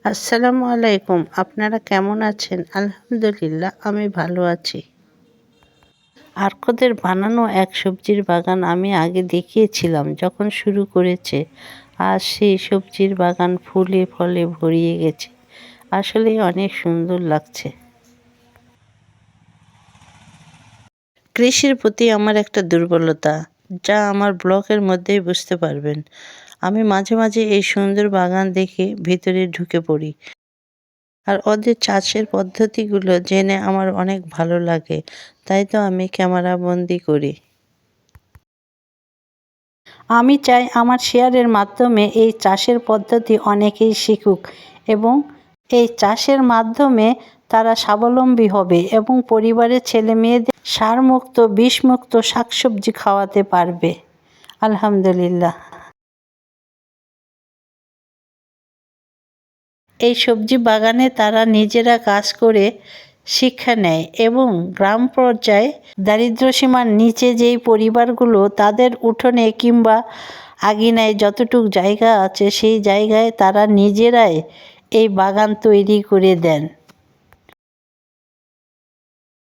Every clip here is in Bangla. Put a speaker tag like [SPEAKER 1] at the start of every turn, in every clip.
[SPEAKER 1] আসসালামু আলাইকুম। আপনারা কেমন আছেন? আলহামদুলিল্লাহ আমি ভালো আছি। আরকোদের বানানো এক সবজির বাগান আমি আগে দেখিয়েছিলাম যখন শুরু করেছে। আজ সেই সবজির বাগান ফুলে ফলে ভরিয়ে গেছে। আসলেই অনেক সুন্দর লাগছে। কৃষির প্রতি আমার একটা দুর্বলতা, যা আমার ব্লগের মধ্যেই বুঝতে পারবেন। আমি মাঝে মাঝে এই সুন্দর বাগান দেখে ভিতরে ঢুকে পড়ি। আর ওদের চাষের পদ্ধতিগুলো জেনে আমার অনেক ভালো লাগে, তাই তো আমি ক্যামেরা বন্দি করি। আমি চাই আমার শেয়ারের মাধ্যমে এই চাষের পদ্ধতি অনেকেই শিখুক এবং এই চাষের মাধ্যমে তারা স্বাবলম্বী হবে এবং পরিবারের ছেলে মেয়েদের সারমুক্ত বিষমুক্ত শাকসবজি খাওয়াতে পারবে। আলহামদুলিল্লাহ। এই সবজি বাগানে তারা নিজেরা কাজ করে শিক্ষা নেয় এবং গ্রাম পর্যায়ে দারিদ্র্যসীমার নিচে যেই পরিবারগুলো তাদের উঠোনে কিংবা আঙিনায় যতটুকু জায়গা আছে সেই জায়গায় তারা নিজেরাই এই বাগান তৈরি করে দেন।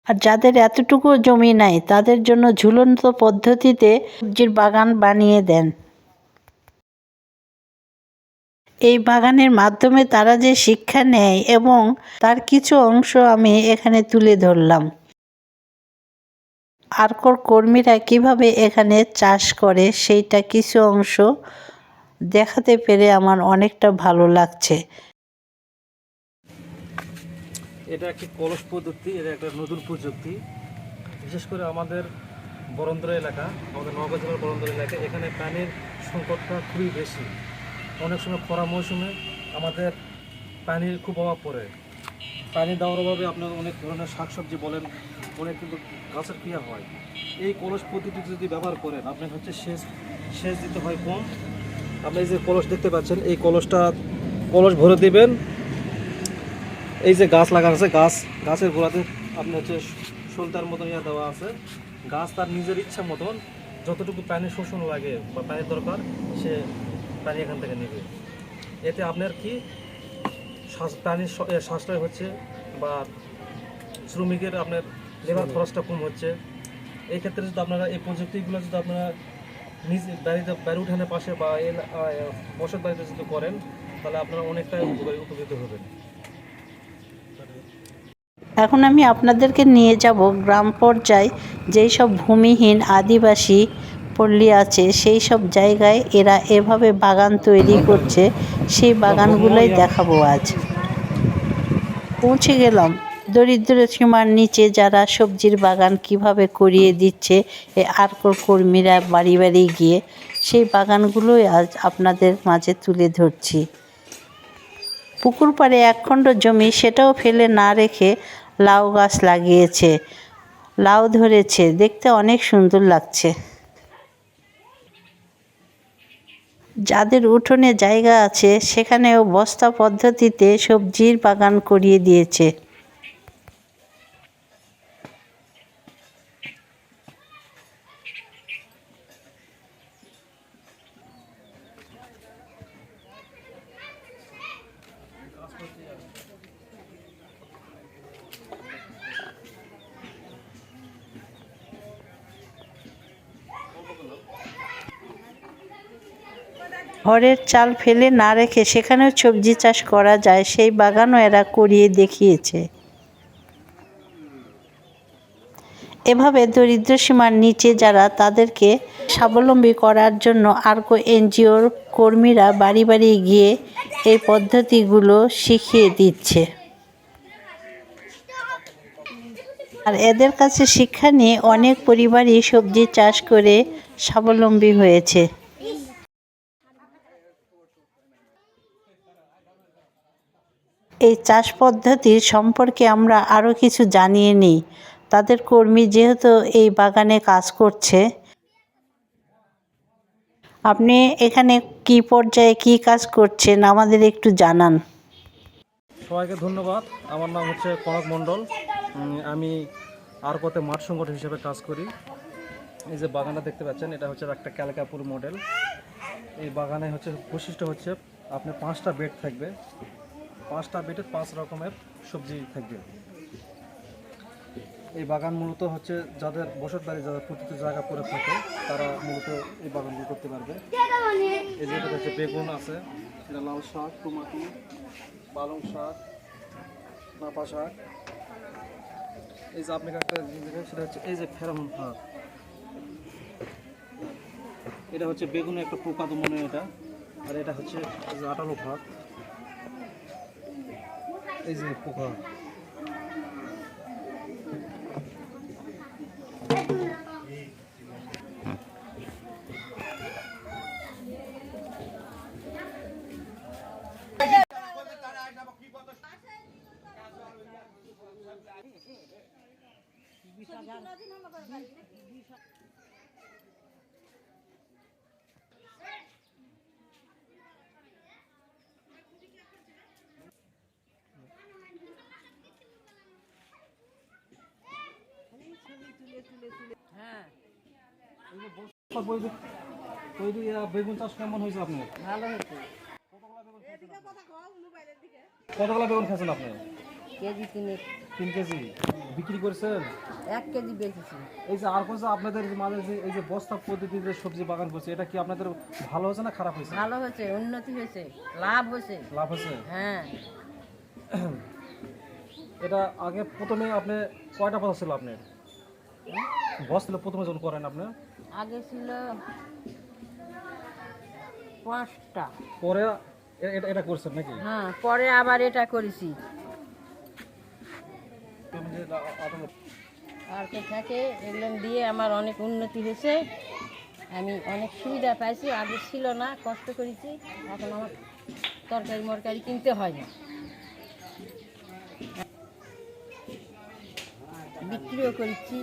[SPEAKER 1] আর যাদের এতটুকু জমি নাই তাদের জন্য ঝুলন্ত পদ্ধতিতে সবজির বাগান বানিয়ে দেন। এই বাগানের মাধ্যমে তারা যে শিক্ষা নেয় এবং তার কিছু অংশ আমি এখানে তুলে ধরলাম। আরকোর কর্মীরা কিভাবে এখানে চাষ করে সেইটা কিছু অংশ দেখাতে পেরে আমার অনেকটা ভালো লাগছে।
[SPEAKER 2] এটা একটি কলস পদ্ধতি, এটা একটা নতুন প্রযুক্তি। বিশেষ করে আমাদের বরন্দরা এলাকা, আমাদের নওগাঁ জেলার বরন্দরা এলাকা, এখানে পানির সংকটটা খুবই বেশি। অনেক সময় খরা মৌসুমে আমাদের পানির খুব অভাব পড়ে। পানি দেওয়ার অভাবে আপনার অনেক ধরনের শাকসবজি বলেন, অনেক কিন্তু গাছের ক্রিয়া হয়। এই কলস পদ্ধতি যদি ব্যবহার করেন আপনার হচ্ছে সেচ দিতে হয় কম। আপনি এই যে কলস দেখতে পাচ্ছেন, এই কলস ভরে দিবেন। এই যে গাছ লাগানো আছে, গাছের গোড়াতে আপনার হচ্ছে শোলটার মতন দেওয়া আছে। গাছ তার নিজের ইচ্ছা মতন যতটুকু পানি শোষণ লাগে বা পানির দরকার সে পানি এখান থেকে নেবে। এতে আপনার কি পানির সাশ্রয় হচ্ছে বা শ্রমিকের আপনার লেবার খরচটা কম হচ্ছে। এই ক্ষেত্রে যদি আপনারা এই প্রযুক্তিগুলো যদি আপনারা নিজ বাড়ি উঠানের পাশে বা বসত বাড়িতে যদি করেন তাহলে আপনারা অনেকটাই উপকৃত হবেন।
[SPEAKER 1] এখন আমি আপনাদেরকে নিয়ে যাব গ্রাম পর্যায়ে যেই সব ভূমিহীন আদিবাসী পল্লী আছে সেই সব জায়গায় এরা এভাবে বাগান তৈরি করছে, সেই বাগানগুলোই দেখাবো আজ। পৌঁছে গেলাম দরিদ্র সীমার নিচে যারা সবজির বাগান কিভাবে করিয়ে দিচ্ছে এই আরকোর কর্মীরা বাড়ি বাড়ি গিয়ে, সেই বাগানগুলোই আজ আপনাদের মাঝে তুলে ধরছি। পুকুর পাড়ে একখণ্ড জমি, সেটাও ফেলে না রেখে লাউ গাছ লাগিয়েছে, লাউ ধরেছে, দেখতে অনেক সুন্দর লাগছে। যাদের উঠোনে জায়গা আছে সেখানেও বস্তা পদ্ধতিতে সবজির বাগান করিয়ে দিয়েছে। ঘরের চাল ফেলে না রেখে সেখানেও সবজি চাষ করা যায়, সেই বাগানও এরা করিয়ে দেখিয়েছে। এভাবে দরিদ্র সীমার নিচে যারা তাদেরকে স্বাবলম্বী করার জন্য আরকো এনজিওর কর্মীরা বাড়ি বাড়ি গিয়ে এই পদ্ধতিগুলো শিখিয়ে দিচ্ছে। আর এদের কাছে শিক্ষা নিয়ে অনেক পরিবারই সবজি চাষ করে স্বাবলম্বী হয়েছে। এই চাষ পদ্ধতির সম্পর্কে আমরা আরও কিছু জানিয়ে নিই। তাদের কর্মী যেহেতু এই বাগানে কাজ করছে, আপনি এখানে কি পর্যায়ে কি কাজ করছেন আমাদের একটু জানান।
[SPEAKER 2] সবাইকে ধন্যবাদ। আমার নাম হচ্ছে কনক মণ্ডল। আমি আরকোতে মাঠ সংগঠন হিসেবে কাজ করি। এই যে বাগানটা দেখতে পাচ্ছেন, এটা হচ্ছে একটা ক্যালকাপুর মডেল। এই বাগানে হচ্ছে বৈশিষ্ট্য হচ্ছে আপনার 5টা বেড থাকবে। 5টা বেডে 5 রকমের সবজি থাকবে। এই বাগান মূলত হচ্ছে যাদের বসত বাড়ি, যাদের প্রতিটি জায়গা পড়ে থাকে, তারা মূলত এই বাগানগুলো করতে পারবে। এই যে এটা হচ্ছে বেগুন আছে, এটা লাল শাক, টমাটো, পালং শাক, নাপা শাক। এই যে আপনাকে একটা জিনিস দেখাই, সেটা হচ্ছে এই যে ফেরামন শাক। এটা হচ্ছে বেগুনে একটা পোকা দমনে এটা। আর এটা হচ্ছে এই যে আটালো ভাত, এই যে পোকা। বেগুন চাষ কেমন হয়েছে আপনার?
[SPEAKER 3] ভালো হয়েছে।
[SPEAKER 2] কতগুলা বেগুন খাচ্ছেন আপনি?
[SPEAKER 3] কেজি
[SPEAKER 2] 3 কেজি বিক্রি করেছেন?
[SPEAKER 3] 1 কেজি বেচেছি।
[SPEAKER 2] এই যে আর কোনটা আপনাদের মাঝে যে এই যে বস্তা পদ্ধতিতে সবজি বাগান করছে, এটা কি আপনাদের ভালো হয়েছে না খারাপ হয়েছে?
[SPEAKER 3] ভালো হয়েছে, উন্নতি হয়েছে, লাভ হয়েছে।
[SPEAKER 2] লাভ হয়েছে।
[SPEAKER 3] হ্যাঁ,
[SPEAKER 2] এটা আগে প্রথমে আপনি কয়টা বস্তা ছিল আপনার? বস্তা প্রথমে যখন করেন আপনি,
[SPEAKER 3] আগে ছিল 5টা।
[SPEAKER 2] পরে এটা এটা করছেন নাকি?
[SPEAKER 3] হ্যাঁ, পরে আবার এটা করেছি। আর তো থাকে এগুলো দিয়ে আমার অনেক উন্নতি হয়েছে, আমি অনেক সুবিধা পাইছি। আগে ছিল না, কষ্ট করেছি, এখন আমার তরকারি মরকারি কিনতে হয় না, বিক্রিও করেছি।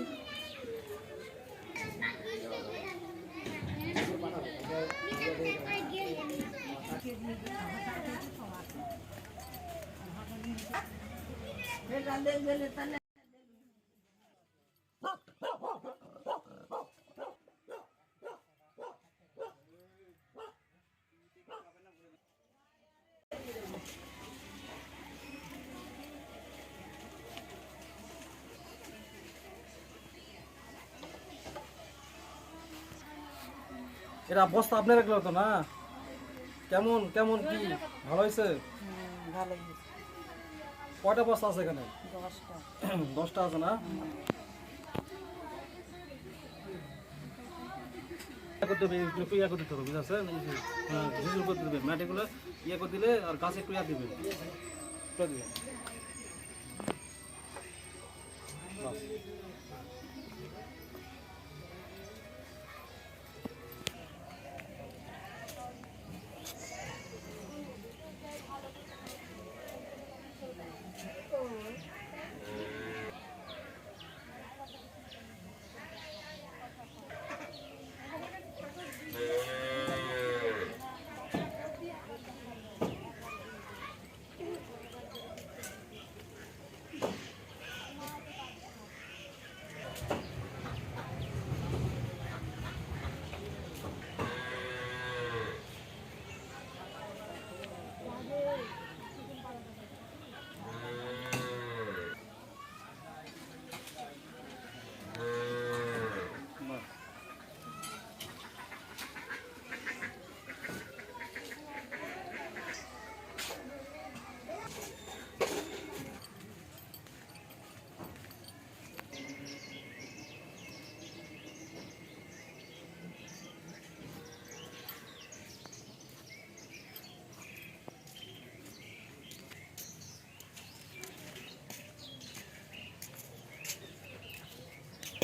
[SPEAKER 2] এটা বস্তা আপনি রাখলে তো না? কেমন কেমন কি ভালো হয়েছে?
[SPEAKER 3] ভালো
[SPEAKER 2] কয়টা বস্তা আছে এখানে?
[SPEAKER 3] 10টা।
[SPEAKER 2] 10টা আছে না? করতে হবে, একটু ইয়া করতে হবে, বুঝেছেন? এই যে ঝুঝুর করতে দেবে, মাটিগুলো ইয়ে করে দিলে আর গাছে একটু ইয়া দিবে, করে দিবে। বাস।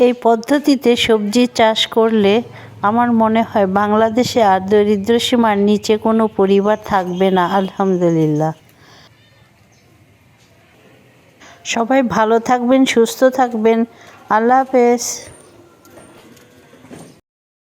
[SPEAKER 1] এই পদ্ধতিতে সবজি চাষ করলে আমার মনে হয় বাংলাদেশে আর দরিদ্রসীমার নিচে কোনো পরিবার থাকবে না। আলহামদুলিল্লাহ। সবাই ভালো থাকবেন, সুস্থ থাকবেন। আল্লাহ হাফেজ।